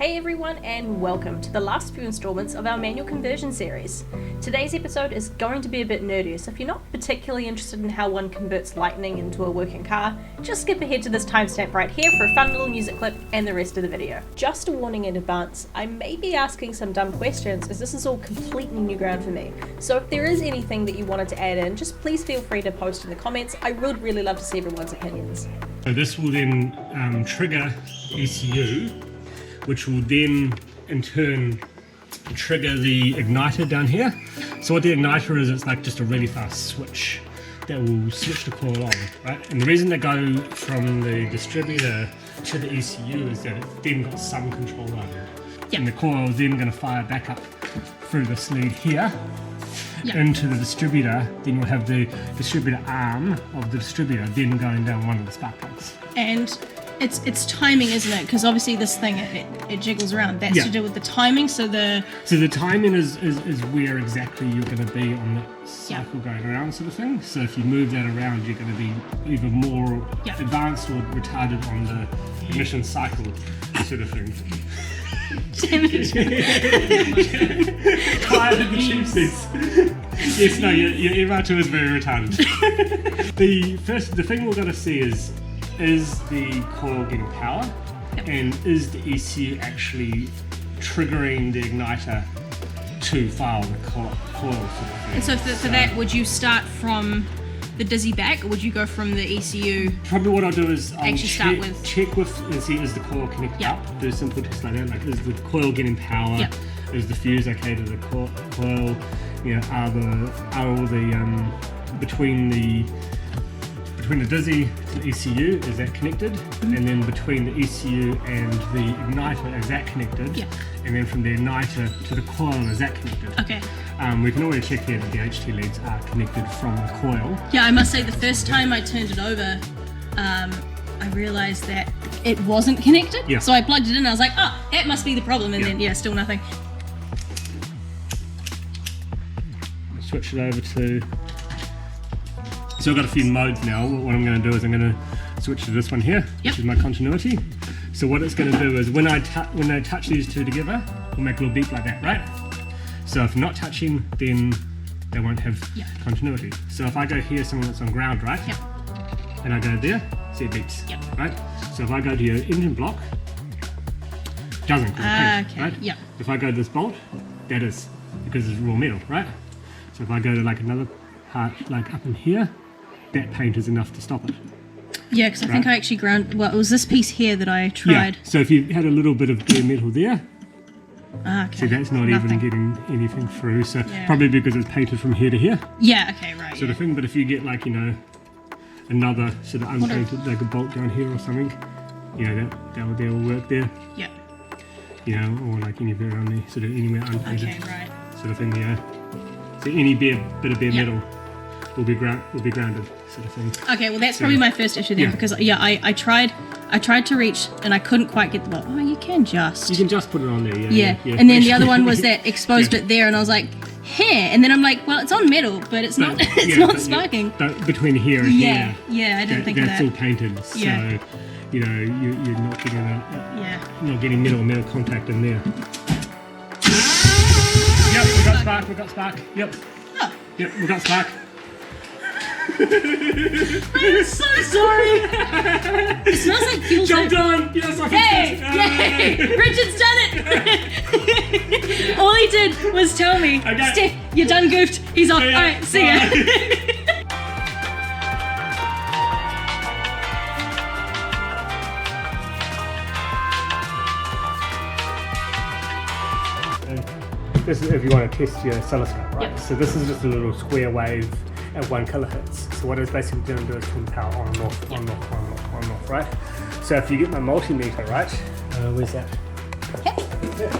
Hey everyone, and welcome to the last few installments of our manual conversion series. Today's episode is going to be a bit nerdy, so if you're not particularly interested in how one converts lightning into a working car, just skip ahead to this timestamp right here for a fun little music clip and the rest of the video. Just a warning in advance, I may be asking some dumb questions as this is all completely new ground for me, so if there is anything that you wanted to add in, just please feel free to post in the comments. I would really love to see everyone's opinions. So this will then trigger ECU, which will then in turn trigger the igniter down here. So what the igniter is, it's like just a really fast switch that will switch the coil on, right? And the reason they go from the distributor to the ECU is that it's then got some control over it. Yep. And the coil is then going to fire back up through this lead here. Yep. Into the distributor, then you'll have the distributor arm of the distributor then going down one of the spark plugs. And it's timing, isn't it? Because obviously this thing, it jiggles around. That's Yeah. to do with the timing, so the timing is where exactly you're going to be on that cycle going around sort of thing. So if you move that around, you're going to be either more advanced or retarded on the ignition cycle sort of thing. Higher than the tube seats. Yes, no, your MR2 is very retarded. The thing we're going to see is the coil getting power, and is the ECU actually triggering the igniter to fire the coil sort of thing. And so for that, would you start from the dizzy back, or would you go from the ECU? Probably what I'll do is I'll start with check with and see, is the coil connected up? Do a simple test like that, like is the coil getting power? Is the fuse okay to the coil? You know, are all the between the dizzy to the ECU, is that connected? Mm-hmm. And then between the ECU and the igniter, is that connected? Yeah. And then from the igniter to the coil, is that connected? Okay. We can already check here that the HT leads are connected from the coil. Yeah, I must say the first time I turned it over, I realised that it wasn't connected. Yeah. So I plugged it in and I was like, oh, that must be the problem. And then, still nothing. Switch it over to... So I've got a few modes now. What I'm going to do is I'm going to switch to this one here, which is my continuity. So what it's going to do is when I touch these two together, it'll make a little beep like that, right? So if not touching, then they won't have continuity. So if I go here, something that's on ground, right? And I go there, see it beeps, right? So if I go to your engine block, it doesn't, because it's paint, right? Yeah. If I go to this bolt, that is, because it's raw metal, right? So if I go to like another part, like up in here, that paint is enough to stop it. Yeah, because I think I actually ground... Well, it was this piece here that I tried. Yeah, so if you had a little bit of bare metal there, okay. See, that's not even getting anything through, so probably because it's painted from here to here. Yeah, okay, right. Sort of thing, but if you get like, you know, another sort of unpainted, like a bolt down here or something, you know, they'll work there. Yeah. You know, or like anywhere on the, sort of anywhere unpainted. Okay, right. Sort of thing, yeah. So any bit of bare metal will be grounded, sort of thing. Okay, well that's probably my first issue then, because I tried to reach and I couldn't quite get the bolt. Oh, you can just put it on there, yeah. And then the other one was that exposed it there, and I was like, and then I'm like, well, it's on metal, but it's not sparking. But between here and here, I didn't think of that. That's all painted, so you know you're not getting metal contact in there. Yep, we got spark. Yep. Oh. Yep, we got spark. I'm so sorry. It smells like fuel. Jumped on. Yes, I Yay! Richard's done it. All he did was tell me, Steph, you're done goofed. He's off. All right, see ya. This is if you want to test your oscilloscope, right? Yep. So this is just a little square wave at 1 kilohertz. So what it's basically going to do is turn power on and off, right? So if you get my multimeter, right? Where's that? Okay. Yeah.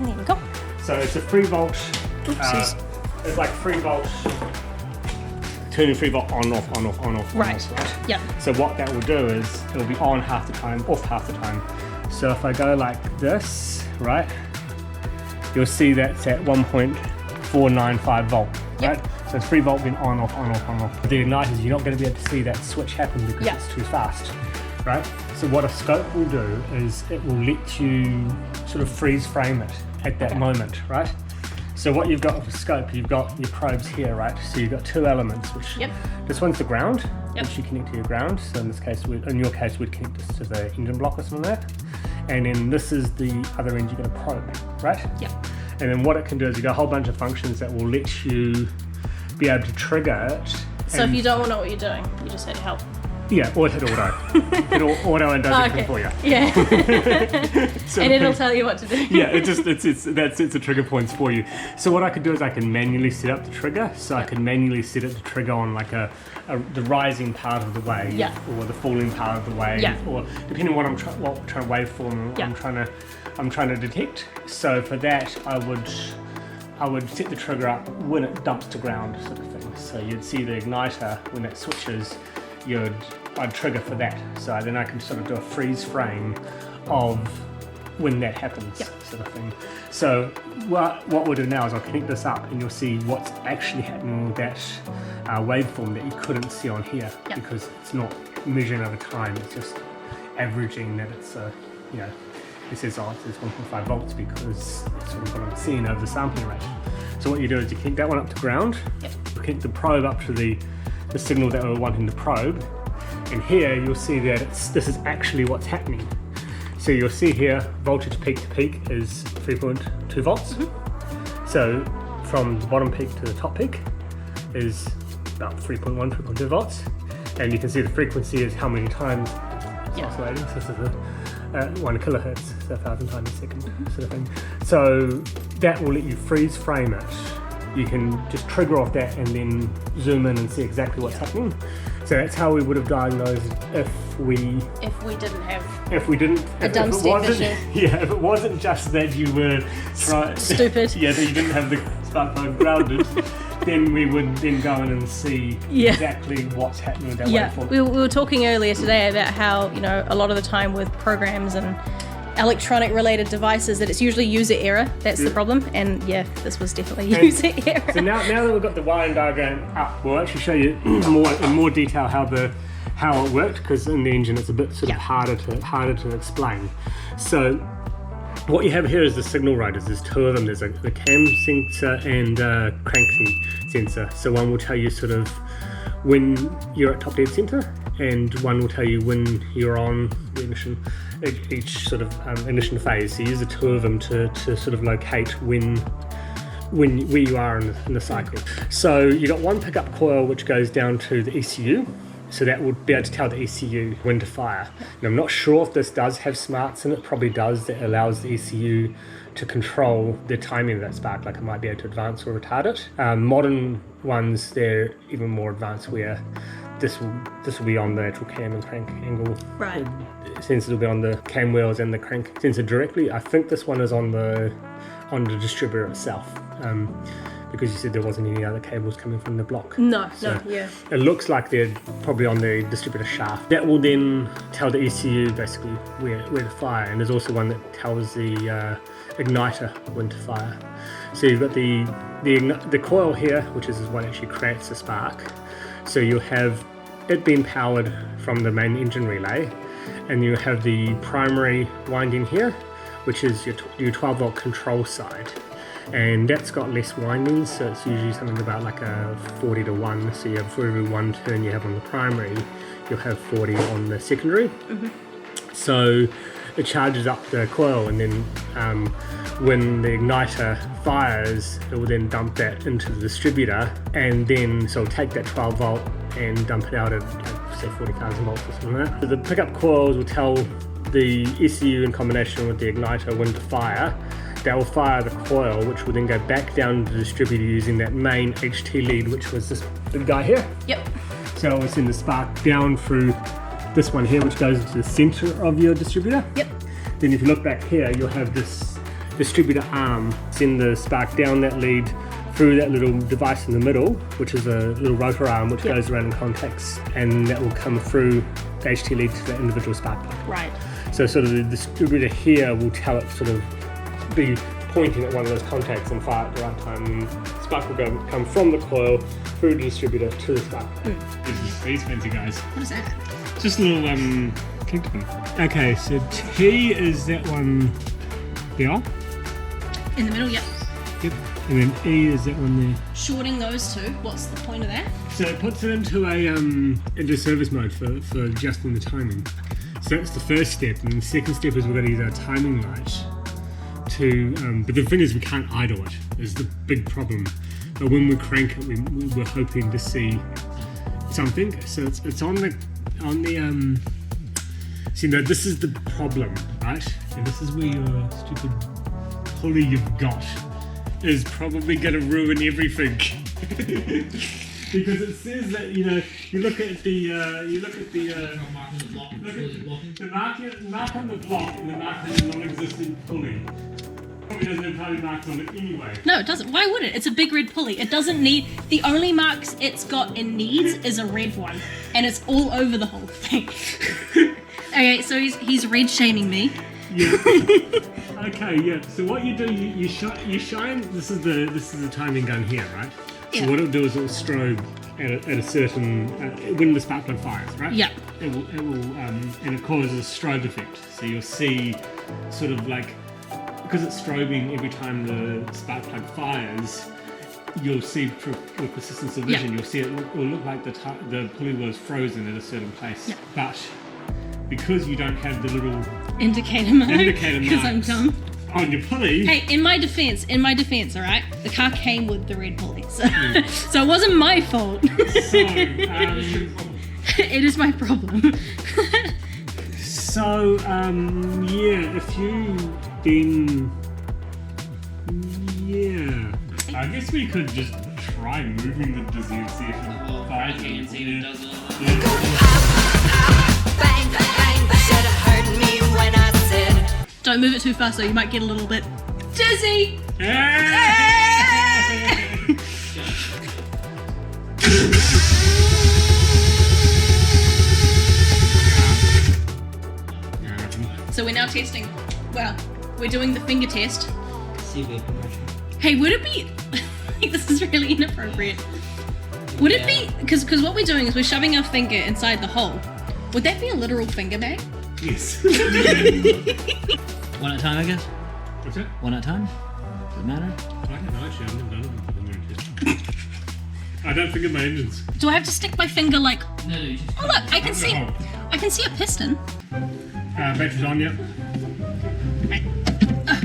There we go. So it's a 3 volt. It's like 3 volt. Turning 3 volt on, off. Right. Yeah. So what that will do is it'll be on half the time, off half the time. So if I go like this, right? You'll see that's at 1.495 volt, right? So 3 volt being on, off. The igniters, you're not going to be able to see that switch happen because it's too fast. right? So what a scope will do is it will let you sort of freeze frame it at that moment, right? So what you've got with a scope, you've got your probes here, right? So you've got two elements, which this one's the ground, which you connect to your ground. So in this case, in your case, we'd connect this to the engine block or something like that. And then this is the other end you're going to probe, right? Yep. And then what it can do is you've got a whole bunch of functions that will let you be able to trigger it. So if you don't know what you're doing, you just hit help. Yeah, or hit auto. Hit auto and does everything for you. Yeah. So and it'll tell you what to do. Yeah, it sets the trigger points for you. So what I could do is I can manually set up the trigger. So I can manually set it to trigger on like the rising part of the wave, or the falling part of the wave, or depending on what kind of waveform I'm trying to detect. So for that, I would set the trigger up when it dumps to ground, sort of thing. So you'd see the igniter when it switches. I'd trigger for that, so then I can sort of do a freeze frame of when that happens, sort of thing. So what we'll do now is I'll connect this up and you'll see what's actually happening with that waveform that you couldn't see on here, because it's not measuring over time, it's just averaging that it's it says, oh, it says 1.5 volts because it's sort of what I'm seeing over the sampling rate. So what you do is you connect that one up to ground, you connect the probe up to the signal that we're wanting to probe, and here you'll see that this is actually what's happening. So you'll see here voltage peak to peak is 3.2 volts. So from the bottom peak to the top peak is about 3.2 volts, and you can see the frequency is how many times it's oscillating. So this is 1 kilohertz, so 1,000 times a second, sort of thing. So that will let you freeze frame it. You can just trigger off that and then zoom in and see exactly what's happening. So that's how we would have diagnosed if we didn't have if it wasn't just that you were stupid. That you didn't have the Sparkplug grounded. Then we would then go in and see exactly what's happening with that waveform. We were talking earlier today about how a lot of the time with programs and electronic related devices that it's usually user error that's the problem, and this was definitely user error. So now that we've got the wiring diagram up, we'll actually show you in more detail how it worked, because in the engine it's a bit sort of harder to explain. So what you have here is the signal rotors. There's two of them. There's the cam sensor and crank sensor. So one will tell you sort of when you're at top dead center, and one will tell you when you're on the ignition, each sort of ignition phase. So you use the two of them to sort of locate where you are in the cycle. So you got one pickup coil which goes down to the ECU. So that would be able to tell the ECU when to fire. And I'm not sure if this does have smarts in it. Probably does. That allows the ECU to control the timing of that spark, like it might be able to advance or retard it. Modern ones, they're even more advanced, where this will be on the actual cam and crank angle. Right. Sensors will be on the cam wheels and the crank sensor directly. I think this one is on the distributor itself. Because you said there wasn't any other cables coming from the block. No. It looks like they're probably on the distributor shaft. That will then tell the ECU basically where to fire, and there's also one that tells the igniter when to fire. So you've got the coil here, which is what actually creates the spark. So you'll have it being powered from the main engine relay, and you have the primary winding here, which is your 12 volt control side. And that's got less windings, so it's usually something about like a 40 to 1. So you have, for every one turn you have on the primary, you'll have 40 on the secondary. So it charges up the coil, and then when the igniter fires, it will then dump that into the distributor, and then so it'll take that 12 volt and dump it out at say 40,000 volts or something like that. So the pickup coils will tell the ECU in combination with the igniter when to fire. That will fire the coil, which will then go back down to the distributor using that main HT lead, which was this big guy here. Yep. So it will send the spark down through this one here, which goes to the center of your distributor. Yep. Then if you look back here, you'll have this distributor arm send the spark down that lead through that little device in the middle, which is a little rotor arm which goes around and contacts, and that will come through the HT lead to the individual spark plug. Right. So sort of the distributor here will tell it sort of be pointing at one of those contacts and fire at the right time, and spark will come from the coil through the distributor to the spark. Mm. These fancy guys. What is that? Just a little connected them. Okay, so T is that one there. In the middle, yep. Yep. And then E is that one there. Shorting those two, what's the point of that? So it puts it into into service mode for adjusting the timing. So that's the first step, and the second step is we're going to use our timing light to. But the thing is, we can't idle it. Is the big problem. But when we crank it, we're hoping to see something. So it's on the. See, now this is the problem, right? And this is where your stupid pulley you've got is probably going to ruin everything. Because it says that, you look at the mark on the block and the mark on the non-existent pulley. Probably doesn't have timing marks on it anyway. No, it doesn't. Why would it? It's a big red pulley. It doesn't need, the only marks it's got and needs is a red one. And it's all over the whole thing. Okay, so he's red shaming me. Yeah. Okay, yeah. So what you do, you shine. This is the timing gun here, right? Yeah. So what it'll do is it'll strobe at a certain when the spark plug fires, right? Yeah. It will and it causes a strobe effect. So you'll see sort of like, because it's strobing every time the spark plug fires, you'll see with persistence of vision, you'll see it will look like the pulley was frozen at a certain place. Yeah. But because you don't have the little indicator mark, because I'm marks dumb. On your pulley. Hey, in my defense, all right, the car came with the red pulley, so so it wasn't my fault. So, it is my problem. So, yeah, if you then, yeah, I guess we could just try moving the dizzy and see if it fires. And see if it does it. Bang, bang, should have heard me when I said. Don't move it too fast, though. You might get a little bit dizzy. So we're now testing. Well, we're doing the finger test. Hey, would it be? This is really inappropriate. Would it be? Because what we're doing is we're shoving our finger inside the hole. Would that be a literal finger bang? Yes. One at a time, I guess. What's that? One at a time. Does it matter? I don't know. Actually, I've never done it before. I don't think of my engines. Do I have to stick my finger like? No, you just. Oh look, I can see. I can see a piston. Battery's on, yep.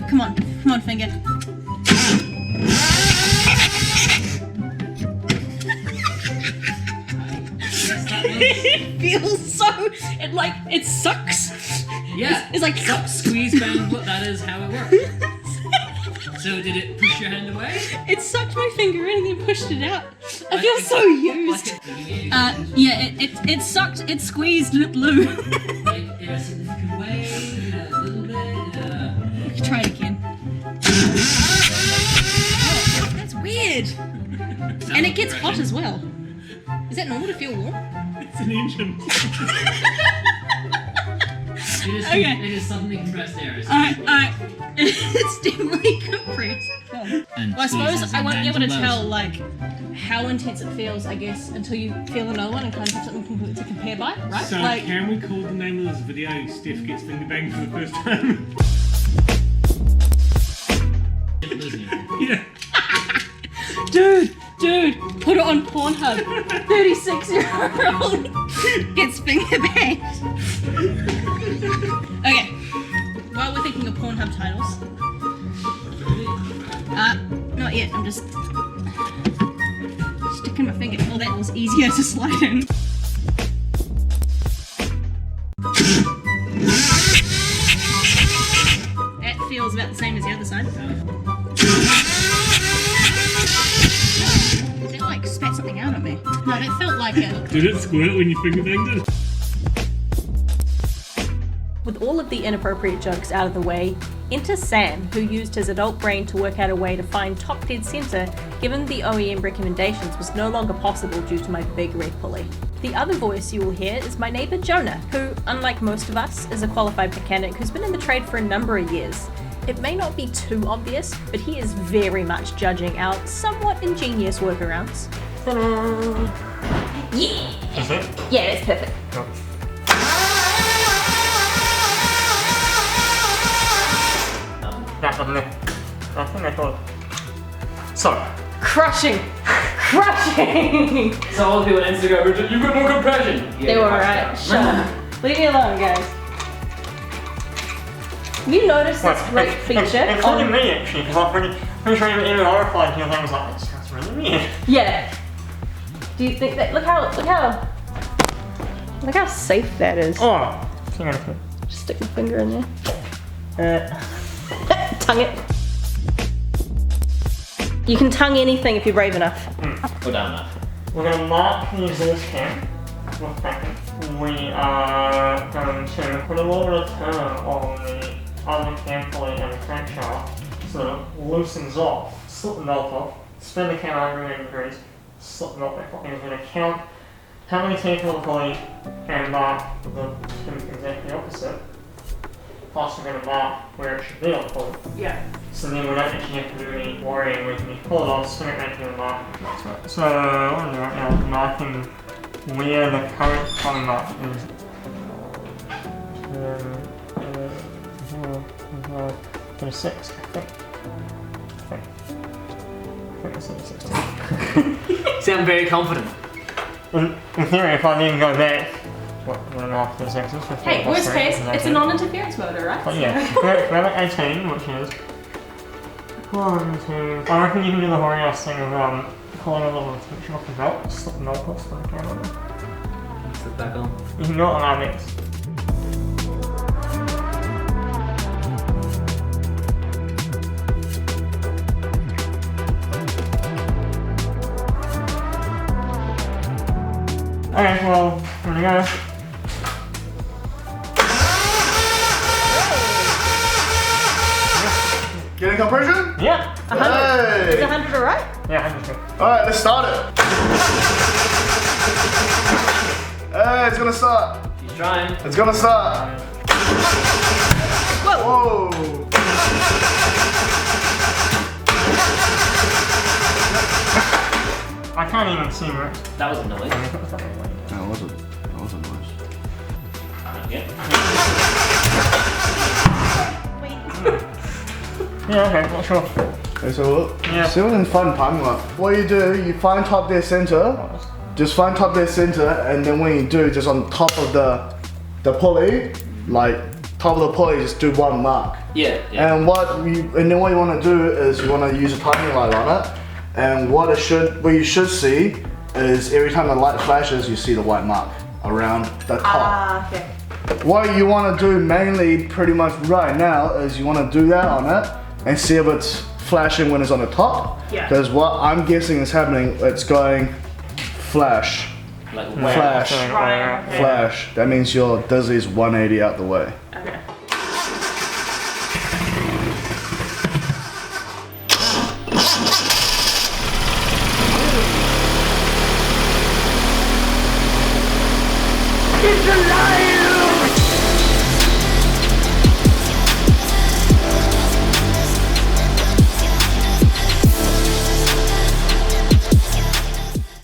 Come on, finger. It feels so. It sucks. Yeah. It's like squeeze bang. That is how it works. So did it push your hand away? It sucked my finger in and then pushed it out. I feel so used. Yeah, it sucked, it squeezed, and it blew. Like in a significant way, a little bit. We can try it again. Oh, that's weird. And it gets hot as well. Is that normal to feel warm? It's an engine. It is something compressed air. Alright. It's definitely compressed. Well, I suppose I won't be able to tell how intense it feels, I guess, until you feel another one and kind of have something completely to compare by, right? So can we call the name of this video Steph Gets Finger Banged for the first time? Yeah. Dude, put it on Pornhub. 36-year-old gets finger banged. Okay, while we're thinking of Pornhub titles. Not yet, I'm just sticking my finger. Oh, that was easier to slide in. That feels about the same as the other side. Did it spat something out at me? No, that felt like it. Did it squirt when you finger banged it? With all of the inappropriate jokes out of the way, enter Sam, who used his adult brain to work out a way to find top dead center given the OEM recommendations was no longer possible due to my big red pulley. The other voice you will hear is my neighbour Jonah, who, unlike most of us, is a qualified mechanic who's been in the trade for a number of years. It may not be too obvious, but he is very much judging our somewhat ingenious workarounds. Yeah! That's it? Yeah, that's perfect. Oh. I think I got it. So. Crushing! Crushing! So all the people on Instagram were just, you've got more compression. Yeah, They were right. Shut up. Leave me alone, guys. You notice this great feature? Including me, actually, because I'm pretty sure even I replied to your thing was like, that's really weird. Yeah. Do you think that? Look how safe that is. Oh, hang on. Just stick my finger in there. Tongue it. You can tongue anything if you're brave enough. Or down enough. We're going to mark the exhaust cam with bracket. We are going to put a little bit of turn on the other cam pulley and the crankshaft so that it loosens off, slip the belt off, spin the cam 180 degrees, slip the belt back off. And we're going to count how many teeth on the pulley and mark the two exactly opposite. Plus we're going to mark where it should be on the pulley. Yeah. So then we don't actually have to do any worrying. We can just pull it off, swing it back to the mark. So what I'm doing right now is marking where the current time mark is. 36, I think. Sound very confident. In theory, if I then go back, what, 1.5 Hey, worst case, it's a non-interference motor, right? But yeah, we're at 18, which is 1, 2. I reckon you can do the horny ass thing of pulling a little tension off the belt, slip the belt off, slip the camera on. Slip back on. You can do it on our next. Okay, well, here we go. Getting compression? Yeah. 100. Hey. Is 100 alright? Yeah, 100. Alright, let's start it. Hey, it's gonna start. He's trying. It's gonna start. Whoa. I can't even see where. That was a noise. That wasn't nice. Yeah. Yeah, okay, not sure. Okay, so look. Yeah. See what in fun timing like. What you do, you find top dead center. Just find top dead center, and then when you do, just on top of the pulley, like top of the pulley, just do one mark. Yeah. And then what you want to do is you want to use a timing light on it, and what you should see is every time the light flashes, you see the white mark around the top. Okay. What you want to do mainly, pretty much right now, is you want to do that on it and see if it's flashing when it's on the top. Yeah. Because what I'm guessing is happening, it's going flash, Like flash, Right. Okay. flash. That means your dizzy is 180 out the way. Okay.